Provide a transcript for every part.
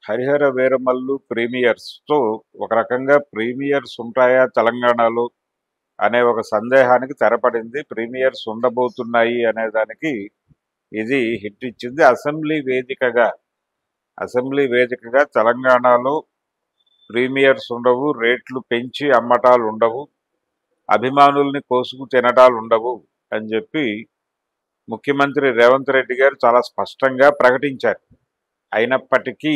హరిహర వీరమల్లు ప్రీమియర్స్‌తో ఒక రకంగా ప్రీమియర్స్ ఉంటాయా తెలంగాణలో అనే ఒక సందేహానికి తెరపడింది. ప్రీమియర్స్ ఉండబోతున్నాయి అనే దానికి ఇది హిట్ ఇచ్చింది. అసెంబ్లీ వేదికగా తెలంగాణలో ప్రీమియర్స్ ఉండవు. రేట్లు పెంచి అమ్మటాలు ఉండవు. అభిమానుల్ని కోసుకు తినటాలు ఉండవు అని చెప్పి ముఖ్యమంత్రి రేవంత్ రెడ్డి గారు చాలా స్పష్టంగా ప్రకటించారు. అయినప్పటికీ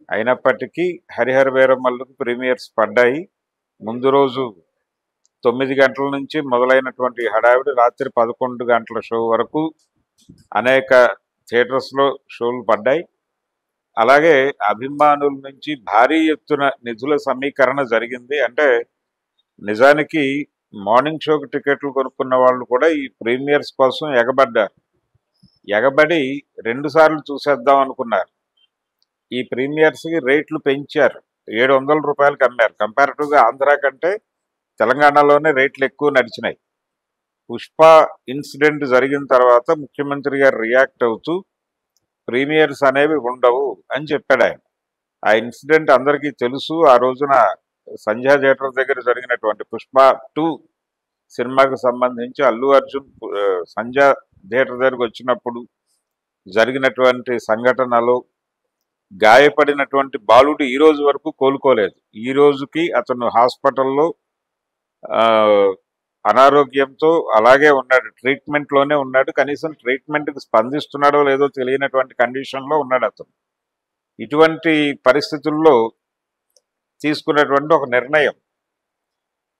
అయినప్పటికీ హరిహర వీరమల్లుకు ప్రీమియర్స్ పడ్డాయి. ముందు రోజు 9 గంటల నుంచి మొదలైనటువంటి హడావిడి రాత్రి 11 గంటల షో వరకు అనేక థియేటర్స్లో షోలు పడ్డాయి. అలాగే అభిమానుల నుంచి భారీ ఎత్తున నిధుల సమీకరణ జరిగింది. అంటే నిజానికి మార్నింగ్ షోకి టికెట్లు కొనుక్కున్న వాళ్ళు కూడా ఈ ప్రీమియర్స్ కోసం ఎగబడి 2 సార్లు చూసేద్దాం అనుకున్నారు. ఈ ప్రీమియర్స్కి రేట్లు పెంచారు. 700 రూపాయలకు అమ్మారు. కంపారిటివ్గా ఆంధ్ర కంటే తెలంగాణలోనే రేట్లు ఎక్కువ నడిచినాయి. పుష్ప ఇన్సిడెంట్ జరిగిన తర్వాత ముఖ్యమంత్రి గారు రియాక్ట్ అవుతూ ప్రీమియర్స్ అనేవి ఉండవు అని చెప్పాడు ఆయన. ఆ ఇన్సిడెంట్ అందరికీ తెలుసు. ఆ రోజున సంధ్యా థియేటర్ దగ్గర జరిగినటువంటి పుష్ప 2 సినిమాకు సంబంధించి అల్లు అర్జున్ సంధ్యా థియేటర్ దగ్గరకు వచ్చినప్పుడు జరిగినటువంటి సంఘటనలో గాయపడినటువంటి బాలుడు ఈ రోజు వరకు కోలుకోలేదు. ఈ రోజుకి అతను హాస్పిటల్లో అనారోగ్యంతో అలాగే ఉన్నాడు. ట్రీట్మెంట్లోనే ఉన్నాడు. కనీసం ట్రీట్మెంట్కి స్పందిస్తున్నాడో లేదో తెలియనటువంటి కండిషన్లో ఉన్నాడు అతను. ఇటువంటి పరిస్థితుల్లో తీసుకున్నటువంటి ఒక నిర్ణయం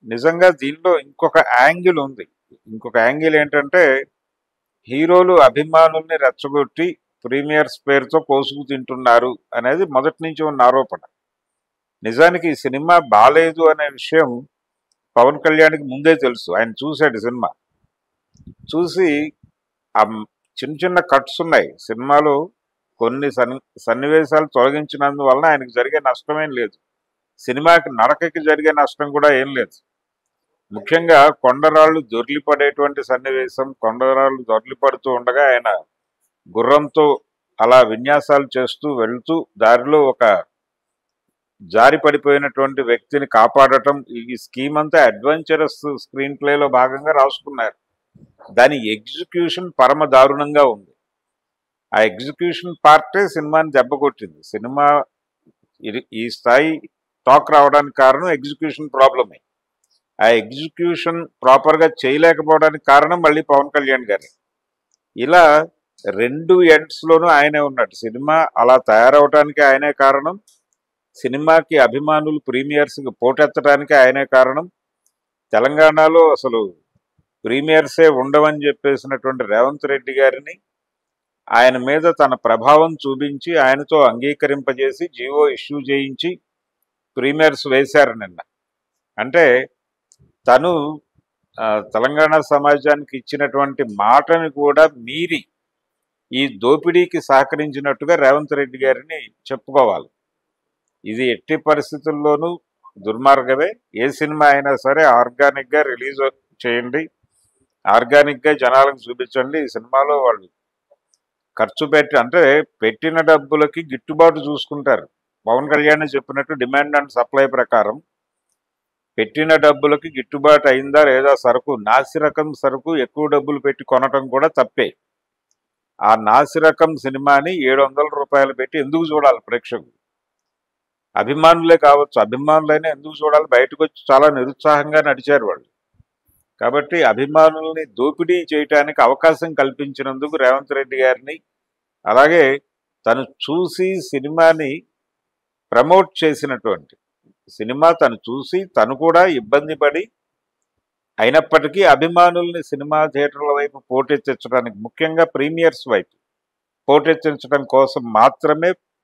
నిజంగా దీనిలో ఇంకొక యాంగిల్ ఉంది. ఇంకొక యాంగిల్ ఏంటంటే హీరోలు అభిమానుల్ని రెచ్చగొట్టి ప్రీమియర్స్ పేరుతో కోసుకు తింటున్నారు అనేది మొదటి నుంచి ఉన్న ఆరోపణ. నిజానికి ఈ సినిమా బాలేదు అనే విషయం పవన్ కళ్యాణ్కి ముందే తెలుసు. ఆయన చూశాడు సినిమా. చూసి ఆ చిన్న చిన్న కట్స్ ఉన్నాయి సినిమాలో. కొన్ని సన్నివేశాలు తొలగించినందువలన ఆయనకు జరిగే నష్టమేం లేదు. సినిమాకి నడకకి జరిగే నష్టం కూడా ఏం లేదు. ముఖ్యంగా కొండరాళ్ళు దొర్లిపడేటువంటి సన్నివేశం, కొండరాళ్ళు దొర్లిపడుతూ ఉండగా ఆయన గుర్రంతో అలా విన్యాసాలు చేస్తూ వెళ్తూ దారిలో ఒక జారి పడిపోయినటువంటి వ్యక్తిని కాపాడటం, ఈ స్కీమ్ అంతా అడ్వెంచరస్ స్క్రీన్ ప్లేలో భాగంగా రాసుకున్నారు. దాని ఎగ్జిక్యూషన్ పరమ దారుణంగా ఉంది. ఆ ఎగ్జిక్యూషన్ పార్టే సినిమాని దెబ్బకొట్టింది. సినిమా ఈ స్థాయి టాక్ రావడానికి కారణం ఎగ్జిక్యూషన్ ప్రాబ్లమే. ఆ ఎగ్జిక్యూషన్ ప్రాపర్గా చేయలేకపోవడానికి కారణం మళ్ళీ పవన్ కళ్యాణ్ గారు. ఇలా 2 ఎండ్స్లోనూ ఆయనే ఉన్నాడు. సినిమా అలా తయారవటానికి ఆయనే కారణం. సినిమాకి అభిమానులు ప్రీమియర్స్కి పోటెత్తడానికి ఆయనే కారణం. తెలంగాణలో అసలు ప్రీమియర్సే ఉండవని చెప్పేసినటువంటి రేవంత్ రెడ్డి గారిని ఆయన మీద తన ప్రభావం చూపించి ఆయనతో అంగీకరింపజేసి జీవో ఇష్యూ చేయించి ప్రీమియర్స్ వేశారు నిన్న. అంటే తను తెలంగాణ సమాజానికి ఇచ్చినటువంటి మాటని కూడా మీరి ఈ దోపిడీకి సహకరించినట్టుగా రేవంత్ రెడ్డి గారిని చెప్పుకోవాలి. ఇది ఎట్టి పరిస్థితుల్లోనూ దుర్మార్గమే. ఏ సినిమా అయినా సరే ఆర్గానిక్గా రిలీజ్ చేయండి, ఆర్గానిక్గా జనాలకు చూపించండి. ఈ సినిమాలో వాళ్ళు ఖర్చు పెట్టి అంటే పెట్టిన డబ్బులకి గిట్టుబాటు చూసుకుంటారు. పవన్ కళ్యాణ్ చెప్పినట్టు డిమాండ్ అండ్ సప్లై ప్రకారం పెట్టిన డబ్బులకి గిట్టుబాటు అయిందా లేదా, నాసిరకం సరుకు ఎక్కువ డబ్బులు పెట్టి కొనటం కూడా తప్పే. ఆ నాసిరకం సినిమాని 700 రూపాయలు పెట్టి ఎందుకు చూడాలి ప్రేక్షకులు? అభిమానులే కావచ్చు, అభిమానులైనా ఎందుకు చూడాలి? బయటకు వచ్చి చాలా నిరుత్సాహంగా నడిచారు వాళ్ళు. కాబట్టి అభిమానుల్ని దోపిడీ చేయటానికి అవకాశం కల్పించినందుకు రేవంత్ రెడ్డి గారిని, అలాగే తను చూసి సినిమాని ప్రమోట్ చేసినటువంటి సినిమా తను చూసి తను కూడా ఇబ్బంది పడి అయినప్పటికీ అభిమానుల్ని సినిమా థియేటర్ల వైపు పోటెత్తించడానికి, ముఖ్యంగా ప్రీమియర్స్ వైపు పోటెత్తించడం కోసం మాత్రమే